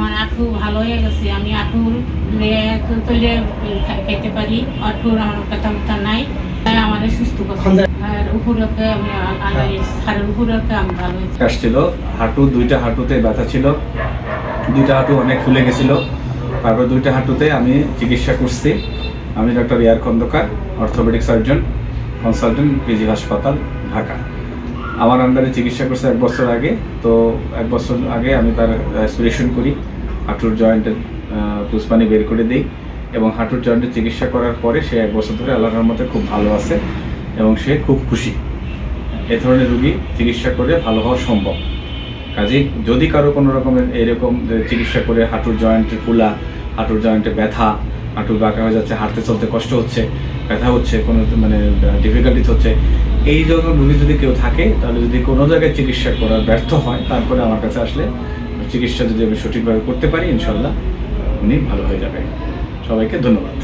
আমার আঁঠু ভালো হয়ে গেছে, আমি আঁঠুর তৈলে খাইতে পারি, আঁঠুর আমার ব্যথা নাই, তাই আমাদের সুস্থ করছে। আর উপরকে আমি সারের উপরকে আমি ভালো হয়েছি। আসছিল হাঁটু, দুইটা হাঁটুতে ব্যথা ছিল, দুইটা হাঁটু অনেক ফুলে গেছিল। তারপর দুইটা হাঁটুতে আমি চিকিৎসা করছি। আমি doctor AR Khandakar, orthopaedic surgeon, consultant, PG হাসপাতাল, ঢাকা। আমার আন্ডারে চিকিৎসা করছে 1 বছর আগে। তো 1 বছর আগে আমি তার অ্যাসপিরেশন করি, হাঁটুর জয়েন্টের পুষ্পানি বের করে দিই, এবং হাঁটুর জয়েন্টের চিকিৎসা করার পরে সে 1 বছর ধরে আল্লাহর রহমতে খুব ভালো আছে এবং সে খুব খুশি। এ ধরনের রোগী চিকিৎসা করে ভালো হওয়া সম্ভব। কাজেই যদি কারো কোনো রকমের এরকম চিকিৎসা করে হাঁটুর জয়েন্টে ফুলা, হাঁটুর জয়েন্টে ব্যথা, হাঁটু বাঁকা হয়ে যাচ্ছে, হাঁটতে চলতে কষ্ট হচ্ছে, ব্যথা হচ্ছে, কোনো ডিফিকাল্টিস হচ্ছে, এই ধরনের রোগী যদি কেউ থাকে, তাহলে যদি কোনো জায়গায় চিকিৎসা করার ব্যর্থ হয়, তারপরে আমার কাছে আসলে চিকিৎসা যদি আমি সঠিকভাবে করতে পারি, ইনশাল্লাহ উনি ভালো হয়ে যাবে। সবাইকে ধন্যবাদ।